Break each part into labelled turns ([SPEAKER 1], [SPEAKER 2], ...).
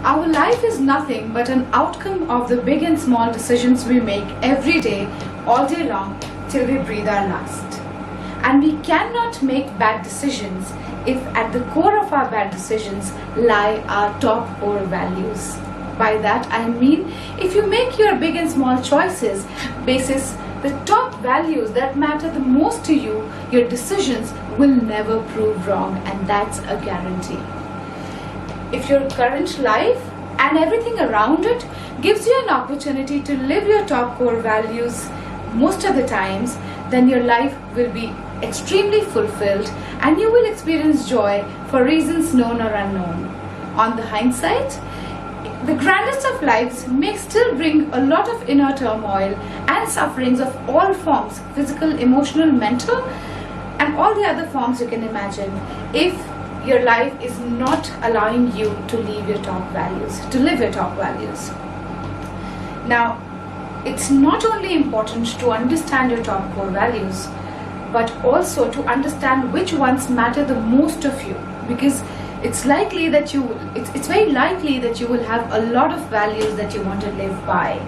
[SPEAKER 1] Our life is nothing but an outcome of the big and small decisions we make every day, all day long, till we breathe our last. And we cannot make bad decisions if at the core of our bad decisions lie our top core values. By that I mean, if you make your big and small choices basis the top values that matter the most to you, your decisions will never prove wrong, and that's a guarantee. If your current life and everything around it gives you an opportunity to live your top core values most of the times, then your life will be extremely fulfilled and you will experience joy for reasons known or unknown. On the hindsight, the grandest of lives may still bring a lot of inner turmoil and sufferings of all forms, physical, emotional, mental, and all the other forms you can imagine, if your life is not allowing you to live your top values, Now, it's not only important to understand your top core values, but also to understand which ones matter the most of you, because it's very likely that you will have a lot of values that you want to live by.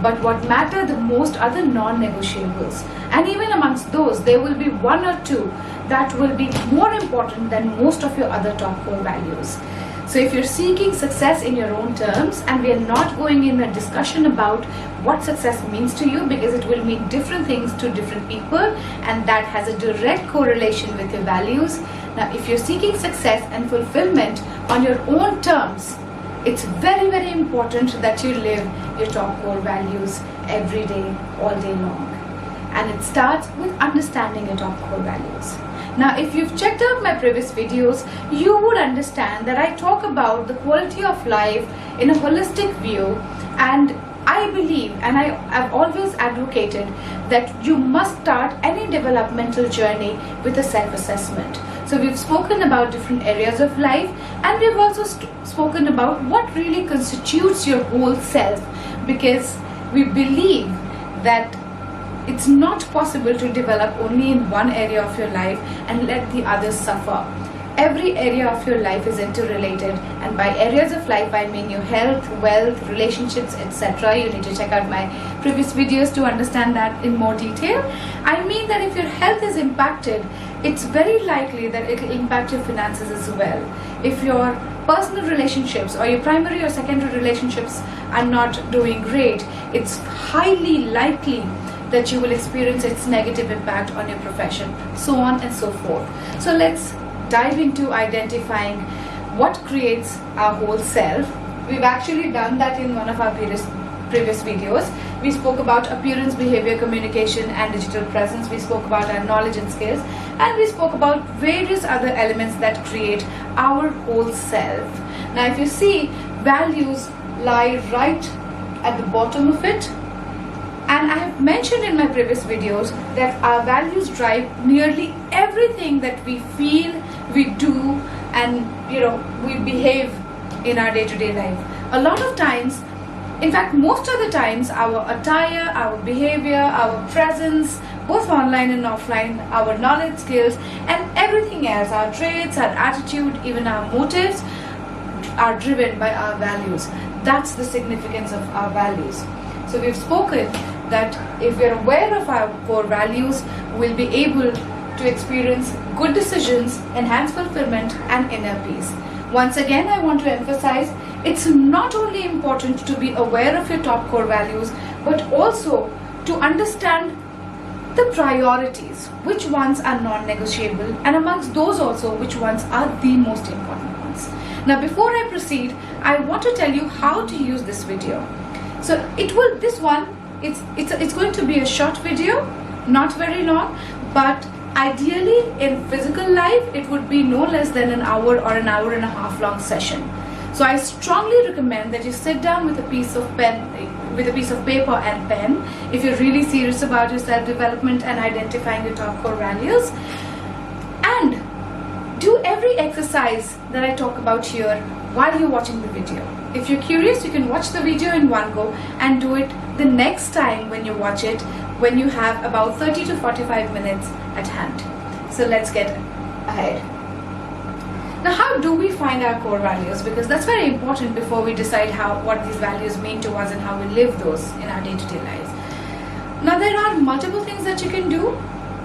[SPEAKER 1] But what matter the most are the non-negotiables, and even amongst those there will be one or two that will be more important than most of your other top core values. So if you're seeking success in your own terms, and we are not going in a discussion about what success means to you, because it will mean different things to different people and that has a direct correlation with your values. Now if you're seeking success and fulfillment on your own terms, it's very, very important that you live your top core values every day, all day long. And it starts with understanding your top core values. Now, if you've checked out my previous videos, you would understand that I talk about the quality of life in a holistic view, and I believe, and I've always advocated, that you must start any developmental journey with a self-assessment. So we've spoken about different areas of life, and we've also spoken about what really constitutes your whole self, because we believe that it's not possible to develop only in one area of your life and let the others suffer. Every area of your life is interrelated, and by areas of life I mean your health, wealth, relationships, etc. You need to check out my previous videos to understand that in more detail. I mean that if your health is impacted, it's very likely that it will impact your finances as well. If your personal relationships or your primary or secondary relationships are not doing great, it's highly likely that you will experience its negative impact on your profession, so on and so forth. So let's dive into identifying what creates our whole self. We've actually done that in one of our previous videos. We spoke about appearance, behavior, communication, and digital presence. We spoke about our knowledge and skills, and we spoke about various other elements that create our whole self. Now if you see, values lie right at the bottom of it. And I have mentioned in my previous videos that our values drive nearly everything that we feel, we do, and we behave in our day-to-day life. A lot of times, in fact most of the times, our attire, our behavior, our presence, both online and offline, our knowledge, skills, and everything else, our traits, our attitude, even our motives, are driven by our values. That's the significance of our values. So we've spoken that if we're aware of our core values, we'll be able to experience good decisions, enhance fulfillment, and inner peace. Once again, I want to emphasize, it's not only important to be aware of your top core values, but also to understand the priorities, which ones are non-negotiable, and amongst those also, which ones are the most important ones. Now, before I proceed, I want to tell you how to use this video. So it's going to be a short video, not very long, but ideally in physical life it would be no less than an hour or an hour and a half long session. So I strongly recommend that you sit down with a piece of paper and pen if you're really serious about your self-development and identifying your top core values, and do every exercise that I talk about here while you're watching the video. If you're curious, you can watch the video in one go and do it the next time when you watch it, when you have about 30 to 45 minutes at hand. So let's get ahead. Now, how do we find our core values? Because that's very important before we decide what these values mean to us and how we live those in our day-to-day lives. Now, there are multiple things that you can do.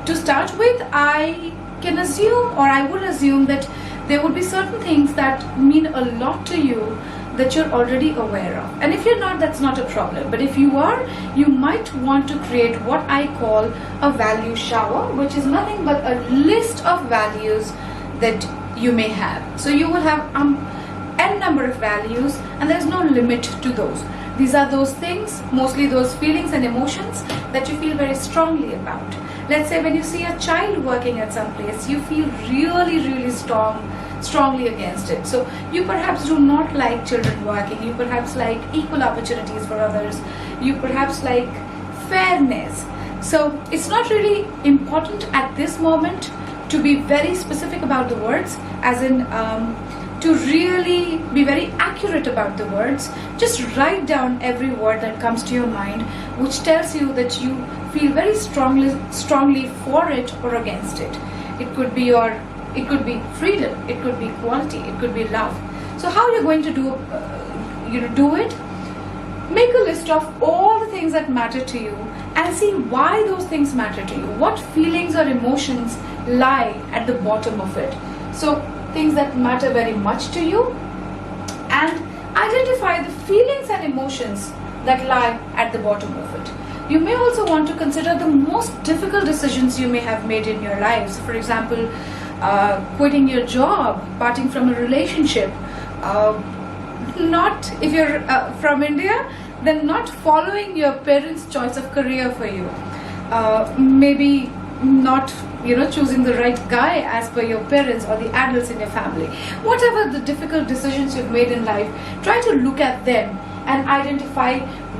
[SPEAKER 1] To start with, I can assume, or I would assume, that there would be certain things that mean a lot to you that you're already aware of. And if you're not, that's not a problem. But if you are, you might want to create what I call a value shower, which is nothing but a list of values that you may have. So you will have n number of values, and there's no limit to those. These are those things, mostly those feelings and emotions that you feel very strongly about. Let's say when you see a child working at some place, you feel really strongly against it. So you perhaps do not like children working, you perhaps like equal opportunities for others, you perhaps like fairness. So it's not really important at this moment to be very specific about the words, as in to really be very accurate about the words. Just write down every word that comes to your mind, which tells you that you feel very strongly for it or against it. It could be freedom, it could be equality, it could be love. So how you're going to do it? Make a list of all the things that matter to you and see why those things matter to you. What feelings or emotions lie at the bottom of it. So things that matter very much to you, and identify the feelings and emotions that lie at the bottom of it. You may also want to consider the most difficult decisions you may have made in your lives. For example, quitting your job, parting from a relationship, not, if you're from India, then not following your parents' choice of career for you. Maybe not choosing the right guy as per your parents or the adults in your family. Whatever the difficult decisions you've made in life, try to look at them and identify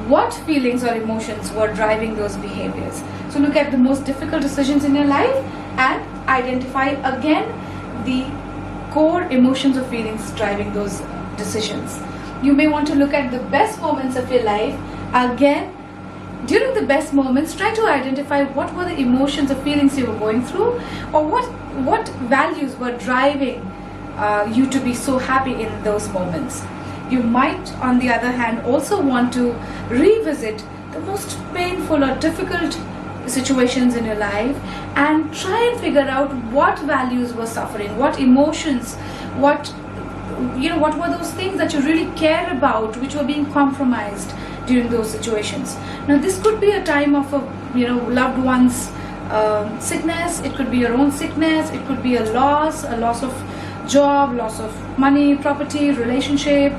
[SPEAKER 1] what feelings or emotions were driving those behaviors. So look at the most difficult decisions in your life and identify again the core emotions or feelings driving those decisions. You may want to look at the best moments of your life. Again, during the best moments, try to identify what were the emotions or feelings you were going through, or what values were driving you to be so happy in those moments. You might, on the other hand, also want to revisit the most painful or difficult situations in your life and try and figure out what values were suffering, what emotions, what were those things that you really care about which were being compromised during those situations. Now, this could be a time of a loved one's sickness. It could be your own sickness. It could be a loss of job, loss of money, property, relationship.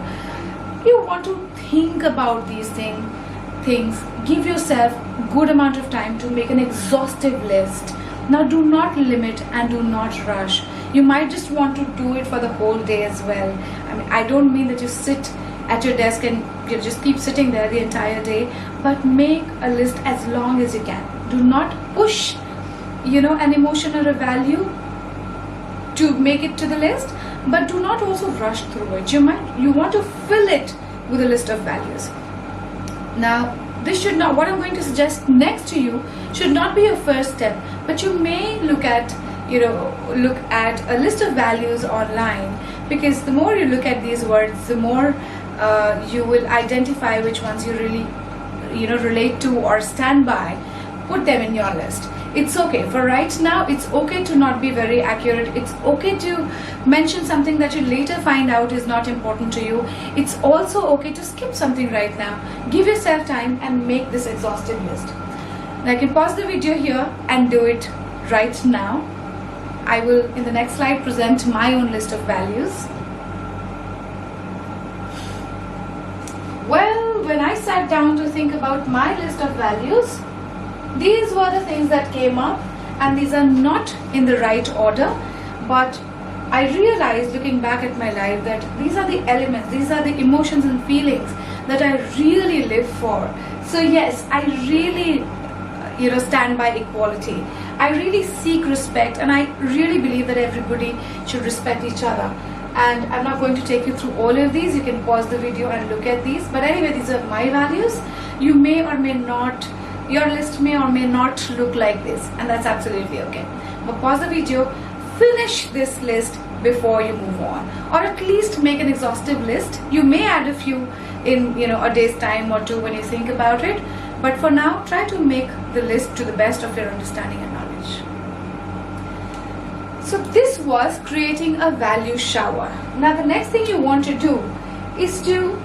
[SPEAKER 1] You want to think about these things. Give yourself good amount of time to make an exhaustive list. Now, do not limit and do not rush. You might just want to do it for the whole day as well. I mean, I don't mean that you sit at your desk and you just keep sitting there the entire day, but make a list as long as you can. Do not push an emotion or a value to make it to the list, but do not also rush through it. You want to fill it with a list of values. Now, this should not, what I'm going to suggest next to you should not be your first step, but you may look at a list of values online, because the more you look at these words, the more you will identify which ones you really relate to or stand by. Put them in your list. It's okay. For right now, it's okay to not be very accurate. It's okay to mention something that you later find out is not important to you. It's also okay to skip something right now. Give yourself time and make this exhaustive list. Now, I can pause the video here and do it right now. I will, in the next slide, present my own list of values. Well, when I sat down to think about my list of values, these were the things that came up, and these are not in the right order, but I realized, looking back at my life, that these are the elements, these are the emotions and feelings that I really live for. So yes, I really stand by equality. I really seek respect, and I really believe that everybody should respect each other. And I'm not going to take you through all of these. You can pause the video and look at these. But anyway, these are my values. You may or may not, your list may or may not look like this, and that's absolutely okay. But pause the video, finish this list, before you move on, or at least make an exhaustive list. You may add a few in a day's time or two when you think about it, but for now try to make the list to the best of your understanding and knowledge. So this was creating a value shower. Now the next thing you want to do is to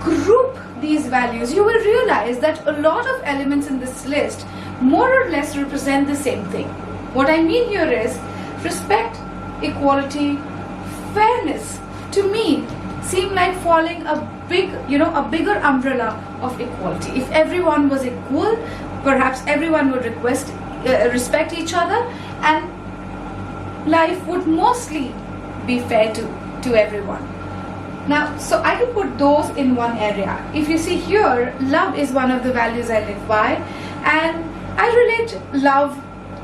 [SPEAKER 1] group these values. You will realize that a lot of elements in this list more or less represent the same thing. What I mean here is respect, equality, fairness to me seem like falling a bigger umbrella of equality. If everyone was equal, perhaps everyone would respect each other, and life would mostly be fair to everyone. Now, so I can put those in one area. If you see here, love is one of the values I live by, and I relate love,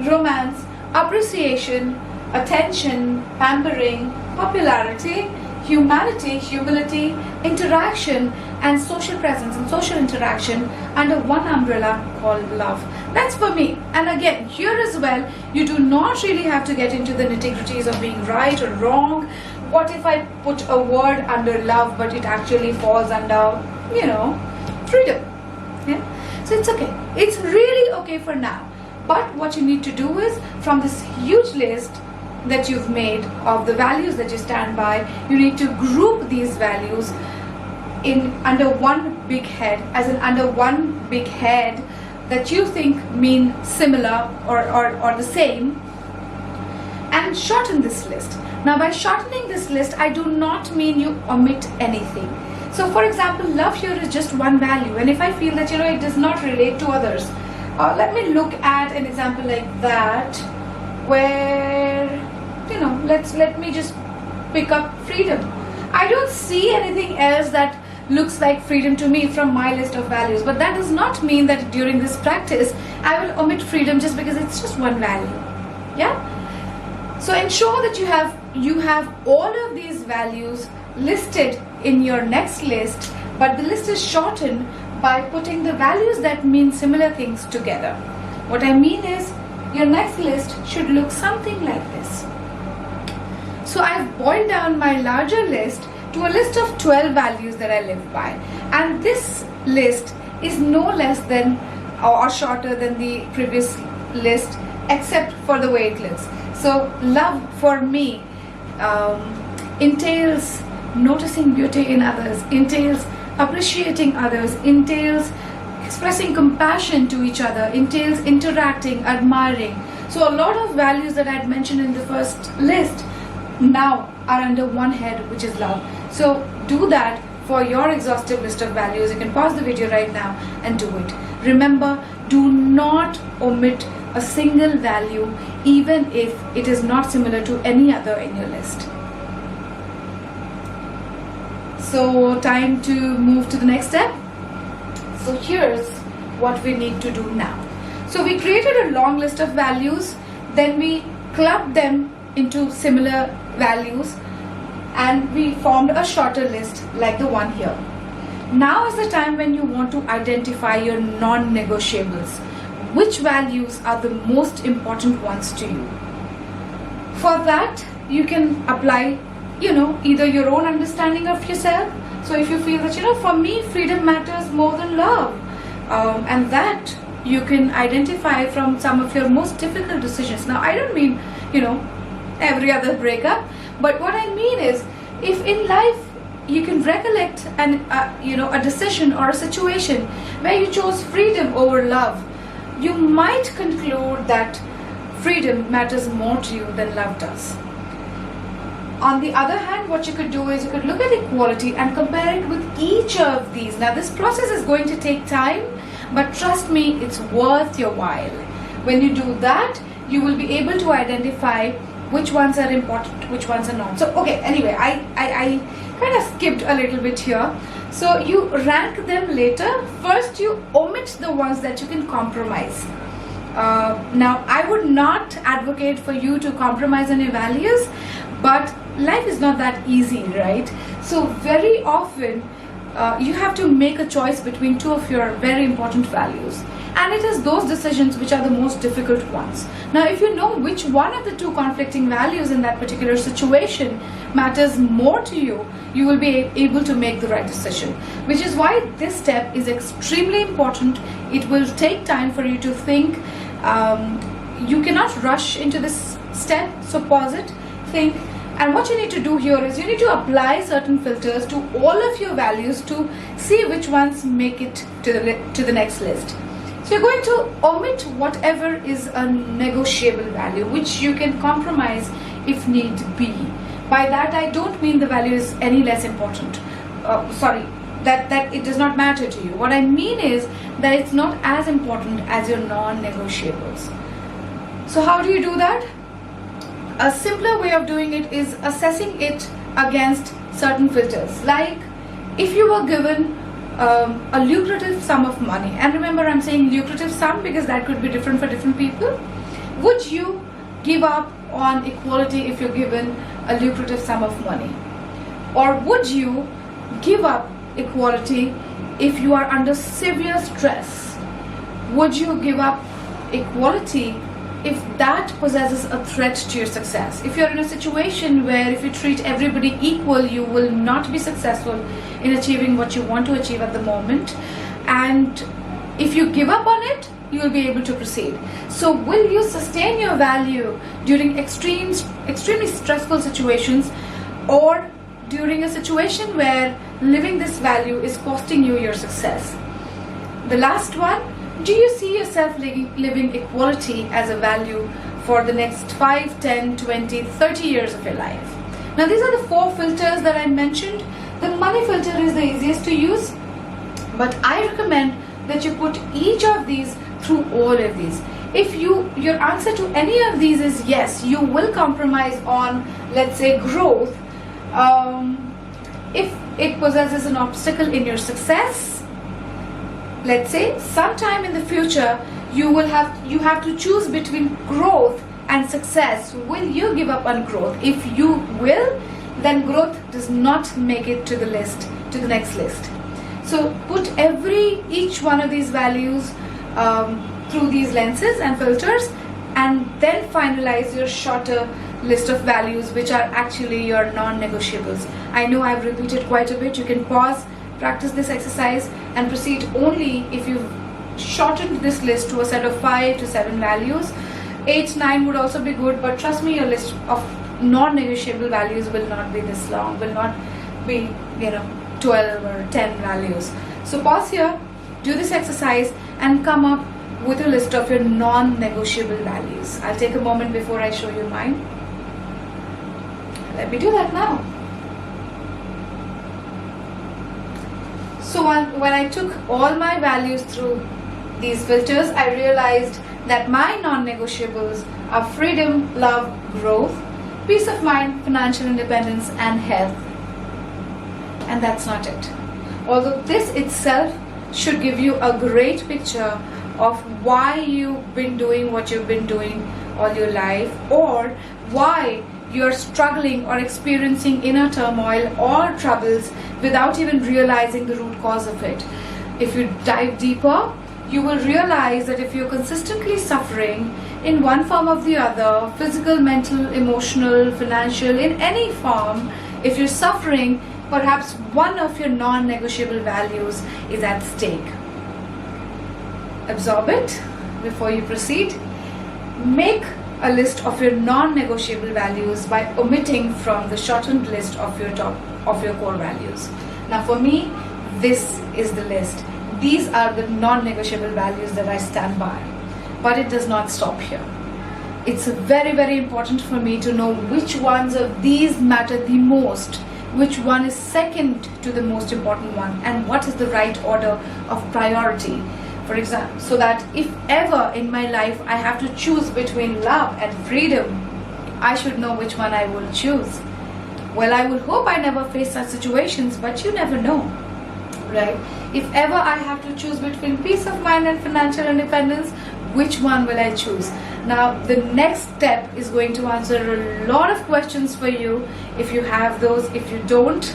[SPEAKER 1] romance, appreciation, attention, pampering, popularity, humanity, humility, interaction, and social presence and social interaction under one umbrella called love. That's for me. And again, here as well, you do not really have to get into the nitty-gritties of being right or wrong. What if I put a word under love but it actually falls under, freedom? Yeah? So it's okay. It's really okay for now. But what you need to do is, from this huge list that you've made of the values that you stand by, you need to group these values under one big head, under one big head that you think mean similar or the same, and shorten this list. Now by shortening this list, I do not mean you omit anything. So for example, love here is just one value, and if I feel that it does not relate to others, let me look at an example like that, where let me just pick up freedom. I don't see anything else that looks like freedom to me from my list of values, but that does not mean that during this practice I will omit freedom just because it's just one value. Yeah? So ensure that you have all of these values listed in your next list, but the list is shortened by putting the values that mean similar things together. What I mean is, your next list should look something like this. So I've boiled down my larger list to a list of 12 values that I live by, and this list is no less than or shorter than the previous list, except for the way it looks. So love for me entails noticing beauty in others, entails appreciating others, entails expressing compassion to each other, entails interacting, admiring. So a lot of values that I had mentioned in the first list now are under one head, which is love. So do that for your exhaustive list of values. You can pause the video right now and do it. Remember, do not omit a single value, even if it is not similar to any other in your list. So time to move to the next step. So here's what we need to do now. So we created a long list of values, then we clubbed them into similar values, and we formed a shorter list like the one here. Now is the time when you want to identify your non-negotiables. Which values are the most important ones to you? For that, you can apply, either your own understanding of yourself. So if you feel that, for me, freedom matters more than love, and that you can identify from some of your most difficult decisions. Now, I don't mean, every other breakup, but what I mean is, if in life you can recollect a decision or a situation where you chose freedom over love, you might conclude that freedom matters more to you than love does. On the other hand, what you could do is you could look at equality and compare it with each of these. Now this process is going to take time, but trust me, it's worth your while. When you do that, you will be able to identify which ones are important, which ones are not. So okay, anyway, I kind of skipped a little bit here. So you rank them later. First you omit the ones that you can compromise. Now I would not advocate for you to compromise on your values, but life is not that easy, right? So very often you have to make a choice between two of your very important values, and it is those decisions which are the most difficult ones. Now, if you know which one of the two conflicting values in that particular situation matters more to you, you will be able to make the right decision, which is why this step is extremely important. It will take time for you to think. You cannot rush into this step, so pause it, think, and what you need to do here is you need to apply certain filters to all of your values to see which ones make it to the next list. So you're going to omit whatever is a negotiable value, which you can compromise if need be. By that I don't mean the value is any less important. That it does not matter to you. What I mean is that it's not as important as your non-negotiables. So how do you do that? A simpler way of doing it is assessing it against certain filters. Like if you were given a lucrative sum of money, and remember I'm saying lucrative sum because that could be different for different people. Would you give up on equality if you're given a lucrative sum of money? Or would you give up equality if you are under severe stress? Would you give up equality if that possesses a threat to your success? If you're in a situation where if you treat everybody equal, you will not be successful in achieving what you want to achieve at the moment, and if you give up on it, you will be able to proceed. So will you sustain your value during extremely stressful situations, or during a situation where living this value is costing you your success? The last one, do you see yourself living equality as a value for the next 5, 10, 20, 30 years of your life? Now these are the 4 filters that I mentioned. The money filter is the easiest to use, but I recommend that you put each of these through all of these. If your answer to any of these is yes, you will compromise on, let's say, growth. If it possesses an obstacle in your success, let's say sometime in the future you have to choose between growth and success. Will you give up on growth? If you will, then growth does not make it to the next list. So put each one of these values through these lenses and filters, and then finalize your shorter list of values which are actually your non-negotiables. I know I've repeated quite a bit. You can pause, practice this exercise, and proceed only if you've shortened this list to a set of 5 to 7 values. 8, 9 would also be good, but trust me, your list of non-negotiable values will not be this long, will not be 12 or 10 values. So pause here, do this exercise, and come up with a list of your non-negotiable values. I'll take a moment before I show you mine. Let me do that now. So when I took all my values through these filters, I realized that my non-negotiables are freedom, love, growth, peace of mind, financial independence, and health. And that's not it. Although this itself should give you a great picture of why you've been doing what you've been doing all your life, or why you're struggling or experiencing inner turmoil or troubles without even realizing the root cause of it. If you dive deeper, you will realize that if you're consistently suffering in one form or the other, physical, mental, emotional, financial, in any form, if you're suffering, perhaps one of your non-negotiable values is at stake. Absorb it before you proceed. Make a list of your non-negotiable values by omitting from the shortened list of your core values. Now for me, this is the list. These are the non-negotiable values that I stand by. But it does not stop here. It's very, very important for me to know which ones of these matter the most, which one is second to the most important one, and what is the right order of priority. For example, so that if ever in my life I have to choose between love and freedom, I should know which one I will choose. Well, I would hope I never face such situations, but you never know, right? If ever I have to choose between peace of mind and financial independence, which one will I choose? Now, the next step is going to answer a lot of questions for you if you have those. If you don't,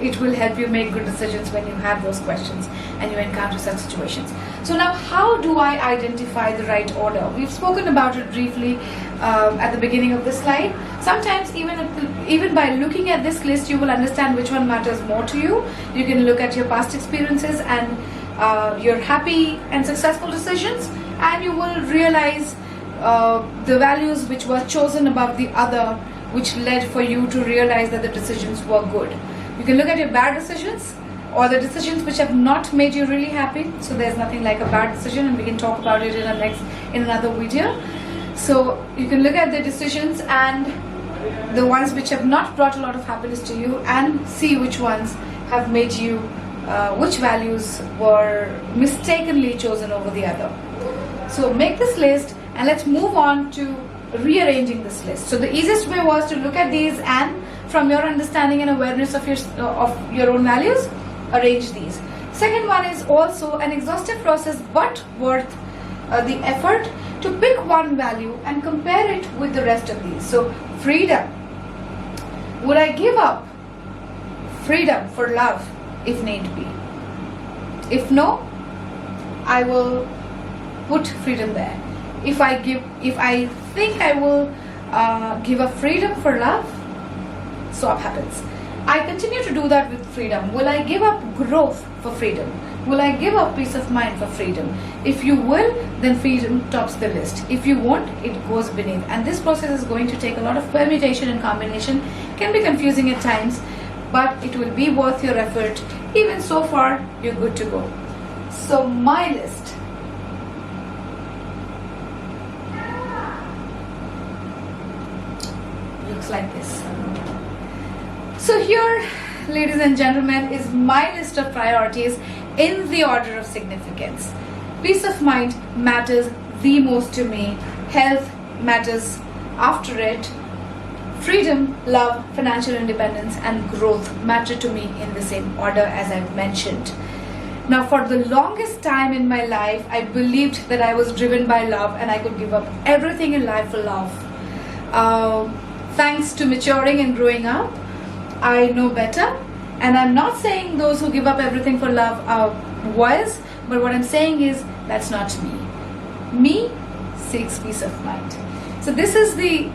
[SPEAKER 1] it will help you make good decisions when you have those questions and you encounter such situations. So now, how do I identify the right order? We've spoken about it briefly at the beginning of this slide. Sometimes even by looking at this list, you will understand which one matters more to you. You can look at your past experiences and your happy and successful decisions, and you will realize the values which were chosen above the other, which led for you to realize that the decisions were good. You can look at your bad decisions or the decisions which have not made you really happy. So there's nothing like a bad decision, and we can talk about it in another video. So you can look at the decisions and the ones which have not brought a lot of happiness to you, and see which ones have made you, which values were mistakenly chosen over the other. So make this list, and let's move on to rearranging this list. So the easiest way was to look at these, and from your understanding and awareness of your own values, arrange these. Second one is also an exhaustive process, but worth the effort, to pick one value and compare it with the rest of these. So freedom. Would I give up freedom for love if need be? If no, I will put freedom there. If I think I will give up freedom for love, swap happens. I continue to do that with freedom. Will I give up growth for freedom? Will I give up peace of mind for freedom? If you will, then freedom tops the list. If you won't, it goes beneath. And this process is going to take a lot of permutation and combination. Can be confusing at times, but it will be worth your effort. Even so far, you're good to go. So my list. Looks like this. So here, ladies and gentlemen, is my list of priorities in the order of significance. Peace of mind matters the most to me. Health matters after it. Freedom, love, financial independence, and growth matter to me in the same order as I've mentioned. Now, for the longest time in my life, I believed that I was driven by love and I could give up everything in life for love. Thanks to maturing and growing up, I know better. And I'm not saying those who give up everything for love are wise, but what I'm saying is that's not me. Me seeks peace of mind. So this is the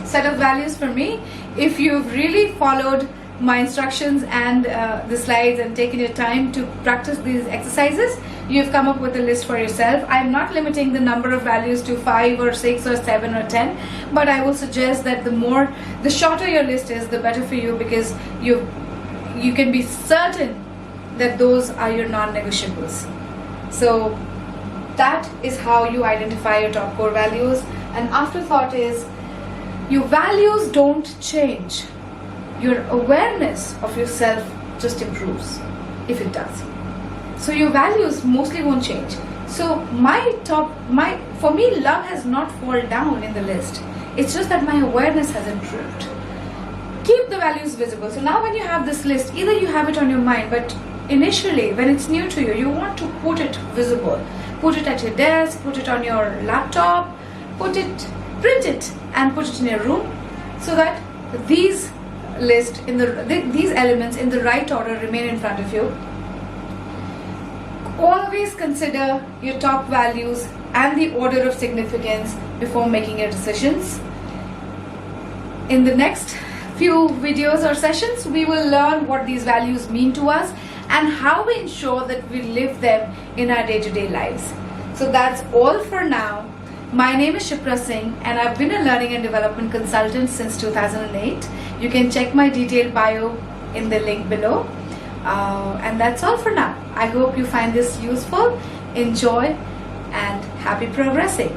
[SPEAKER 1] set of values for me. If you've really followed my instructions and the slides and taken your time to practice these exercises, you've come up with a list for yourself. I'm not limiting the number of values to 5 or 6 or 7 or 10, but I will suggest that the shorter your list is, the better for you, because you can be certain that those are your non-negotiables. So that is how you identify your top core values. And afterthought is, your values don't change. Your awareness of yourself just improves, if it does. So your values mostly won't change. So for me, love has not fallen down in the list. It's just that my awareness has improved. Keep the values visible. So now when you have this list, either you have it on your mind, but initially when it's new to you, you want to put it visible. Put it at your desk, put it on your laptop, print it and put it in your room, so that these elements in the right order remain in front of you. Always consider your top values and the order of significance before making your decisions. In the next few videos or sessions, we will learn what these values mean to us and how we ensure that we live them in our day-to-day lives. So that's all for now. My name is Shipra Singh, and I've been a learning and development consultant since 2008. You can check my detailed bio in the link below. And that's all for now. I hope you find this useful. Enjoy and happy progressing.